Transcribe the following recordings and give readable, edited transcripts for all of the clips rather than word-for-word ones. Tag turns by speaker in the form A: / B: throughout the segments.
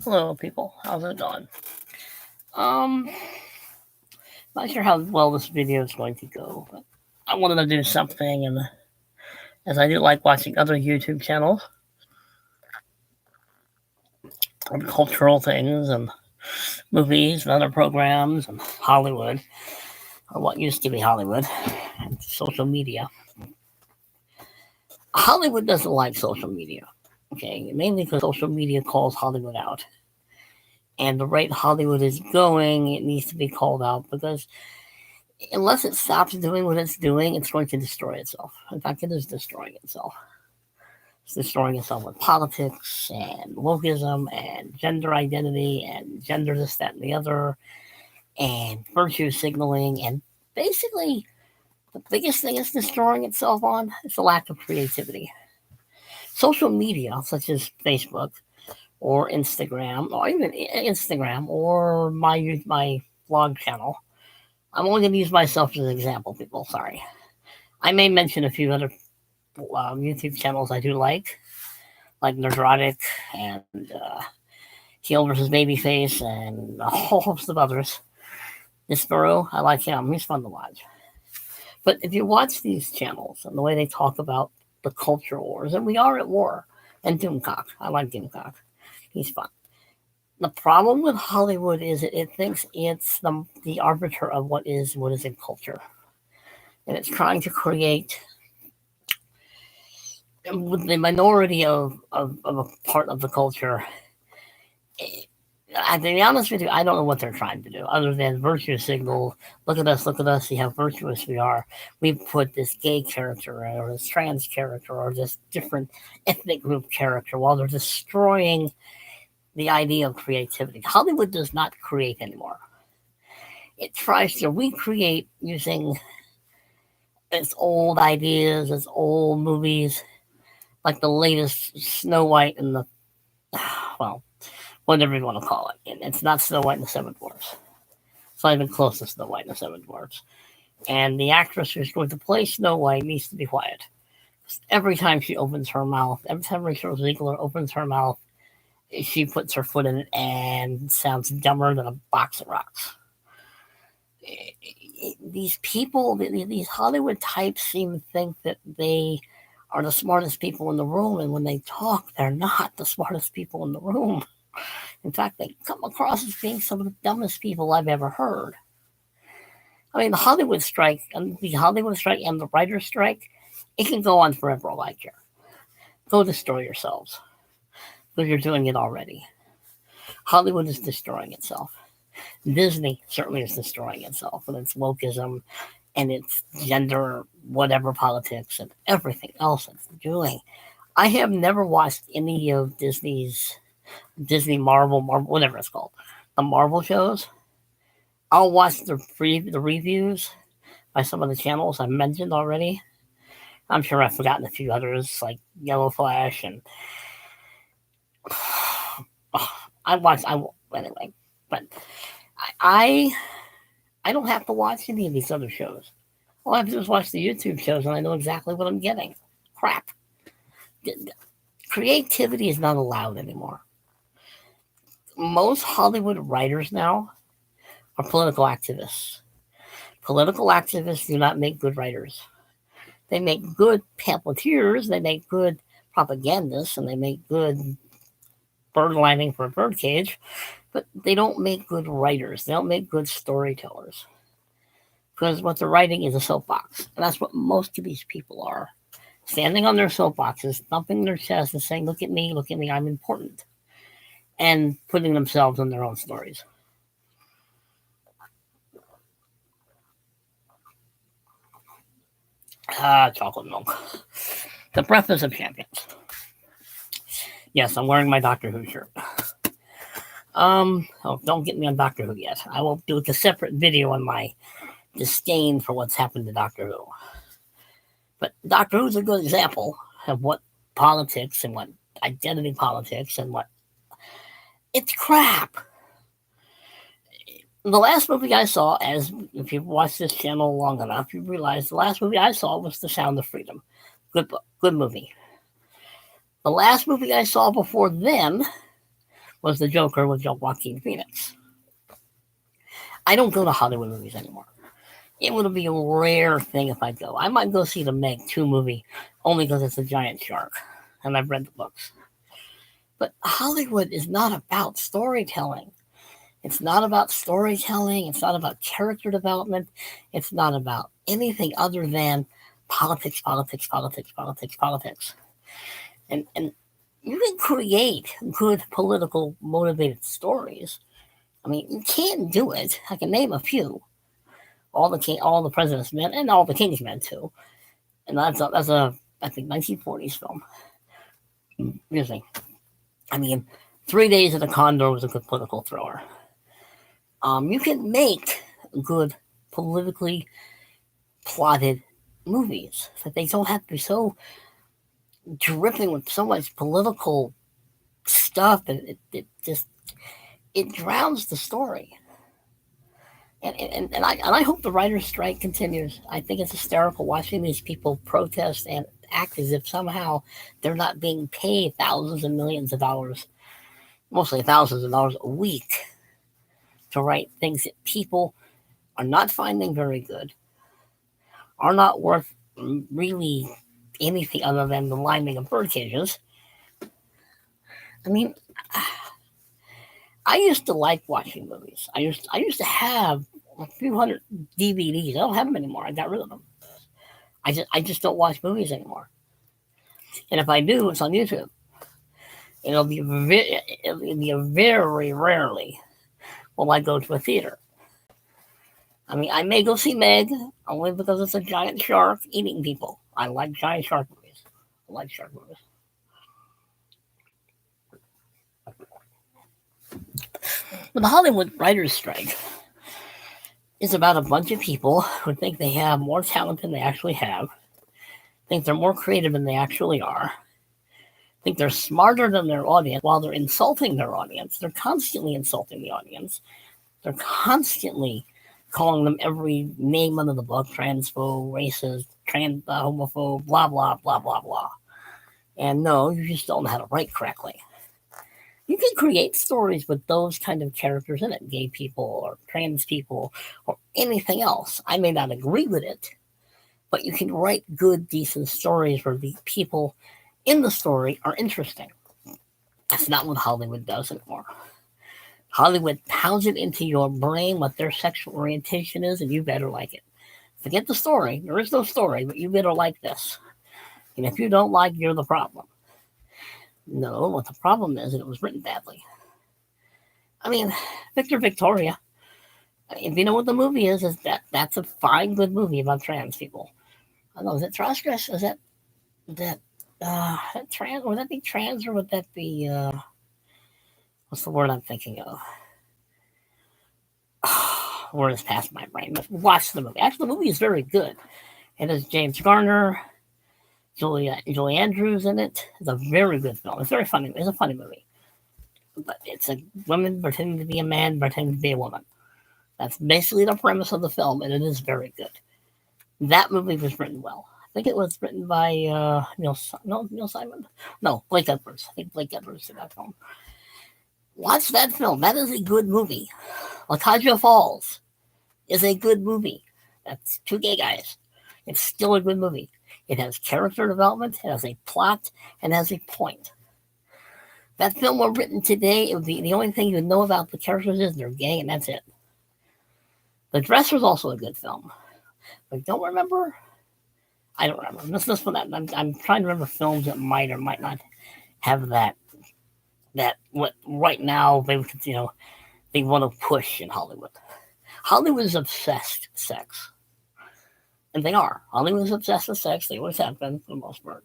A: Hello, people. How's it going? Um, Not sure how well this video is going to go, but I wanted to do something, and as I do like watching other YouTube channels on cultural things and movies and other programs and Hollywood, or what used to be Hollywood, and social media. Hollywood doesn't like social media, okay? Mainly because social media calls Hollywood out. And the rate Hollywood is going, it needs to be called out because unless it stops doing what it's doing, it's going to destroy itself. In fact, it is destroying itself. It's destroying itself with politics and wokeism and gender identity and gender this, that, and the other, and virtue signaling. And basically, the biggest thing it's destroying itself on is the lack of creativity. Social media, such as Facebook or Instagram, or even Instagram, or my blog channel. I'm only going to use myself as an example, people. Sorry. I may mention a few other YouTube channels I do like Nerdrotic and Heel versus Babyface and a whole host of others. Disparu, I like him. He's fun to watch. But if you watch these channels and the way they talk about the culture wars, and we are at war, and Doomcock, I like Doomcock. He's fun. The problem with Hollywood is it thinks it's the arbiter of what is in culture, and it's trying to create with the minority of a part of the culture. To be honest with you, I don't know what they're trying to do other than virtue signal. Look at us, see how virtuous we are. We've put this gay character or this trans character or this different ethnic group character while they're destroying the idea of creativity. Hollywood does not create anymore. It tries to recreate using its old ideas, its old movies, like the latest Snow White and the, well, whatever you want to call it. It's not Snow White and the Seven Dwarfs. It's not even close to Snow White and the Seven Dwarfs. And the actress who's going to play Snow White needs to be quiet. Every time she opens her mouth, every time Rachel Sigler opens her mouth, she puts her foot in it and sounds dumber than a box of rocks. These people, these Hollywood types seem to think that they are the smartest people in the room, and when they talk, they're not the smartest people in the room. In fact, they come across as being some of the dumbest people I've ever heard. I mean, the Hollywood strike and the writer's strike, it can go on forever all I care. Go destroy yourselves. Because you're doing it already. Hollywood is destroying itself. Disney certainly is destroying itself with its wokeism and its gender, whatever politics and everything else it's doing. I have never watched any of Disney Marvel, whatever it's called, the Marvel shows. I'll watch the reviews by some of the channels I mentioned already. I'm sure I've forgotten a few others like Yellow Flash and anyway, but I don't have to watch any of these other shows. All I have to do is watch the YouTube shows, and I know exactly what I'm getting. Crap. Creativity is not allowed anymore. Most Hollywood writers now are political activists. Political activists do not make good writers. They make good pamphleteers, they make good propagandists, and they make good bird lining for a birdcage, but they don't make good writers. They don't make good storytellers. Because what they're writing is a soapbox. And that's what most of these people are. Standing on their soapboxes, thumping their chest and saying, look at me, I'm important. And putting themselves in their own stories. Chocolate milk. The Breakfast of Champions. Yes, I'm wearing my Doctor Who shirt. Don't get me on Doctor Who yet. I will do a separate video on my disdain for what's happened to Doctor Who. But Doctor Who's a good example of what politics and what identity politics and what it's crap. The last movie I saw, as if you've watched this channel long enough, you realize the last movie I saw was The Sound of Freedom. Good movie. The last movie I saw before then was the Joker with Joaquin Phoenix. I don't go to Hollywood movies anymore. It would be a rare thing if I go. I might go see the Meg 2 movie only because it's a giant shark and I've read the books. But Hollywood is not about storytelling. It's not about storytelling. It's not about character development. It's not about anything other than politics, politics, politics, politics, politics. And you can create good political motivated stories. I mean, you can do it. I can name a few. All the president's men, and all the king's men too. And that's a I think 1940s film. Music. I mean, 3 Days of the Condor was a good political thriller. You can make good politically plotted movies. That they don't have to be so dripping with so much political stuff, and it drowns the story. And I hope the writer's strike continues. I think it's hysterical watching these people protest and act as if somehow they're not being paid thousands and millions of dollars, mostly thousands of dollars a week, to write things that people are not finding very good, are not worth really anything other than the lining of bird cages. I mean, I used to like watching movies. I used to have a few hundred DVDs. I don't have them anymore. I got rid of them. I just don't watch movies anymore. And if I do, it's on YouTube. It'll be very rarely will I go to a theater. I mean, I may go see Meg only because it's a giant shark eating people. I like giant shark movies. I like shark movies. But the Hollywood writers' strike is about a bunch of people who think they have more talent than they actually have, think they're more creative than they actually are, think they're smarter than their audience while they're insulting their audience. They're constantly insulting the audience. They're constantly calling them every name under the book: transphobe, racist, homophobe, blah, blah, blah, blah, blah. And no, you just don't know how to write correctly. You can create stories with those kind of characters in it, gay people or trans people or anything else. I may not agree with it, but you can write good, decent stories where the people in the story are interesting. That's not what Hollywood does anymore. Hollywood pounds it into your brain what their sexual orientation is, and you better like it. Forget the story. There is no story, but you better like this. And if you don't like, you're the problem. No, what the problem is, it was written badly. I mean, Victor Victoria. If you know what the movie is that's a fine, good movie about trans people. I don't know, is it transgress? Is that trans? Would that be trans, or would that be what's the word I'm thinking of? Word has passed my brain. But watch the movie. Actually, the movie is very good. It has James Garner, Julie Andrews in it. It's a very good film. It's very funny. It's a funny movie. But it's a woman pretending to be a man, pretending to be a woman. That's basically the premise of the film, and it is very good. That movie was written well. I think it was written by Neil Simon? No, Blake Edwards. I think Blake Edwards did that film. Watch that film. That is a good movie. Lakaja Falls is a good movie. That's two gay guys. It's still a good movie. It has character development, it has a plot, and has a point. That film were written today, it would be the only thing you would know about the characters is they're gay, and that's it. The Dress was also a good film. But don't remember? I don't remember. This one, I'm trying to remember films that might or might not have that what right now they want to push in Hollywood. Hollywood is obsessed with sex. And they are. Hollywood is obsessed with sex. They always have been, for the most part.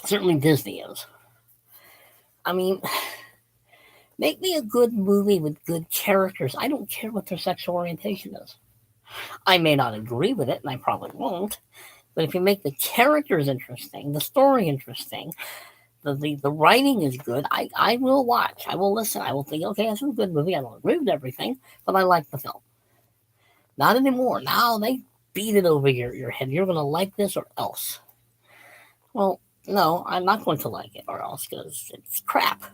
A: Certainly Disney is. I mean, make me a good movie with good characters. I don't care what their sexual orientation is. I may not agree with it, and I probably won't. But if you make the characters interesting, the story interesting, the writing is good, I will watch. I will listen. I will think, okay, that's a good movie. I don't agree with everything, but I like the film. Not anymore. Now they beat it over your head. You're going to like this or else. Well, no, I'm not going to like it or else because it's crap.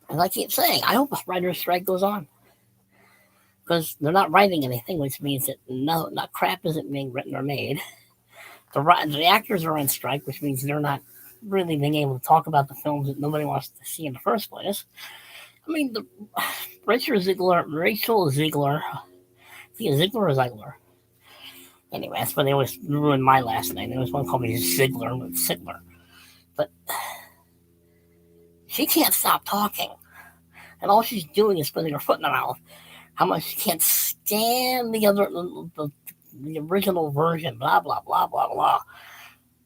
A: As I keep saying, I hope a writer's strike goes on because they're not writing anything, which means that not crap isn't being written or made. The actors are on strike, which means they're not really being able to talk about the films that nobody wants to see in the first place. I mean, Rachel Ziegler, Ziegler or Ziegler? Anyway, that's why they always ruin my last name. They always want to call me Sigler with Sigler. But she can't stop talking. And all she's doing is putting her foot in her mouth. How much she can't stand the original version, blah, blah, blah, blah, blah.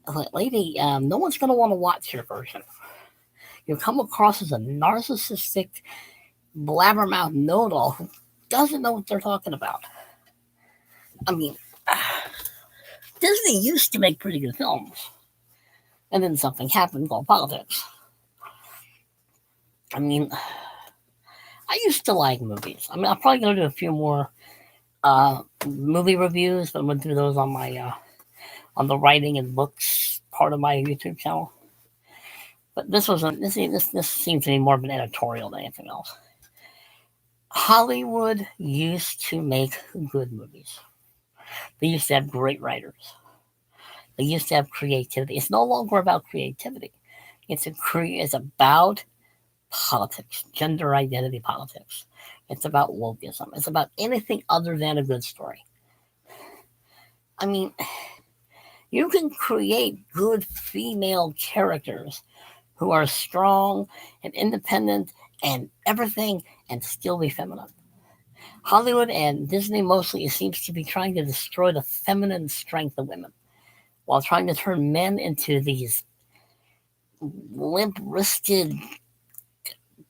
A: I'm like, lady, no one's going to want to watch your version. You come across as a narcissistic, blabbermouth know-it-all who doesn't know what they're talking about. I mean, Disney used to make pretty good films. And then something happened called politics. I mean, I used to like movies. I mean, I'm probably going to do a few more movie reviews, but I'm going to do those on my on the writing and books part of my YouTube channel. But this seems to be more of an editorial than anything else. Hollywood used to make good movies. They used to have great writers. They used to have creativity. It's no longer about creativity. It's about politics, gender identity politics. It's about wokeism. It's about anything other than a good story. I mean, you can create good female characters who are strong and independent and everything and still be feminine. Hollywood and Disney mostly seems to be trying to destroy the feminine strength of women while trying to turn men into these limp-wristed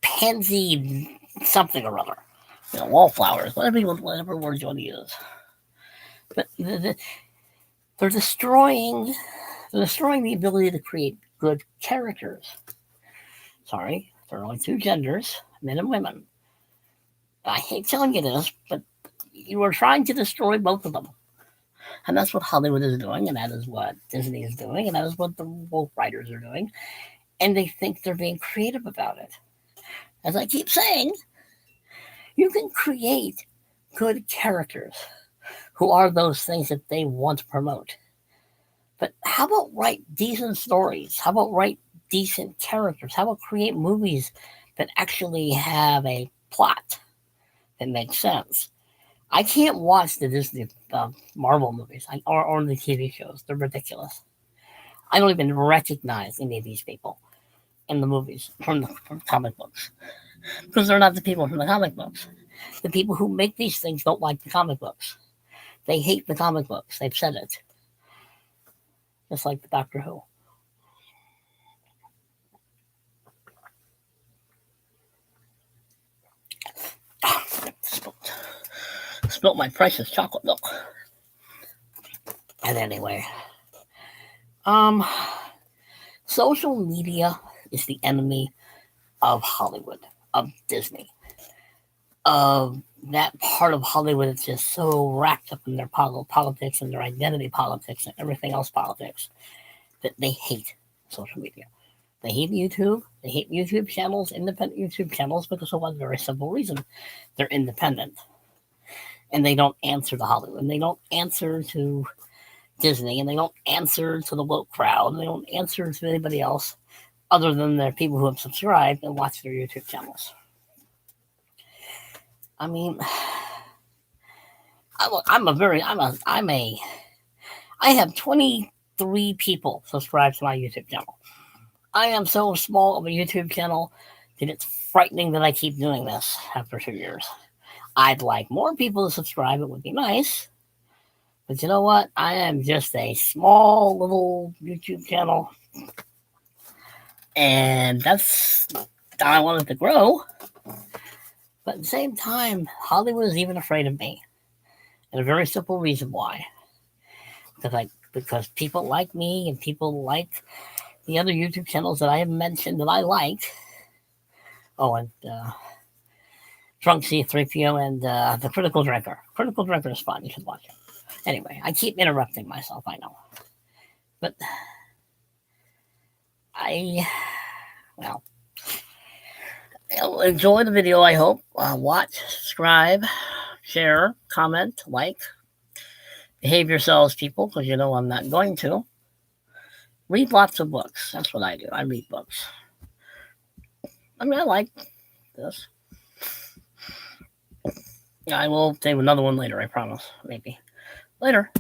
A: pansy something or other. Wallflowers, whatever words you want to use. But they're destroying the ability to create good characters. Sorry, there are only two genders, men and women. I hate telling you this, but you are trying to destroy both of them. And that's what Hollywood is doing, and that is what Disney is doing, and that is what the woke writers are doing. And they think they're being creative about it. As I keep saying, you can create good characters who are those things that they want to promote. But how about write decent stories? How about write decent characters? How about create movies that actually have a plot that makes sense? I can't watch the Disney Marvel movies or the TV shows. They're ridiculous. I don't even recognize any of these people in the movies from comic books because they're not the people from the comic books. The people who make these things don't like the comic books. They hate the comic books. They've said it. Just like the Doctor Who. Spilt my precious chocolate milk. And anyway, social media is the enemy of Hollywood, of Disney, of that part of Hollywood that's just so wrapped up in their politics and their identity politics and everything else politics that they hate social media. They hate YouTube. They hate YouTube channels, independent YouTube channels, because of one very simple reason. They're independent. And they don't answer to Hollywood. And they don't answer to Disney. And they don't answer to the woke crowd. And they don't answer to anybody else other than the people who have subscribed and watch their YouTube channels. I mean, I have 23 people subscribed to my YouTube channel. I am so small of a YouTube channel that it's frightening that I keep doing this after 2 years. I'd like more people to subscribe. It would be nice. But you know what? I am just a small little YouTube channel. And that's how I want it to grow. But at the same time, Hollywood is even afraid of me. And a very simple reason why. Because people like me and people like the other YouTube channels that I have mentioned that I like. Oh, and Drunk C3PO and The Critical Drinker. Critical Drinker is fun. You should watch it. Anyway, I keep interrupting myself, I know. But Enjoy the video, I hope. Watch, subscribe, share, comment, like. Behave yourselves, people, because you know I'm not going to. Read lots of books. That's what I do. I read books. I mean, I like this. I will save another one later, I promise. Maybe. Later.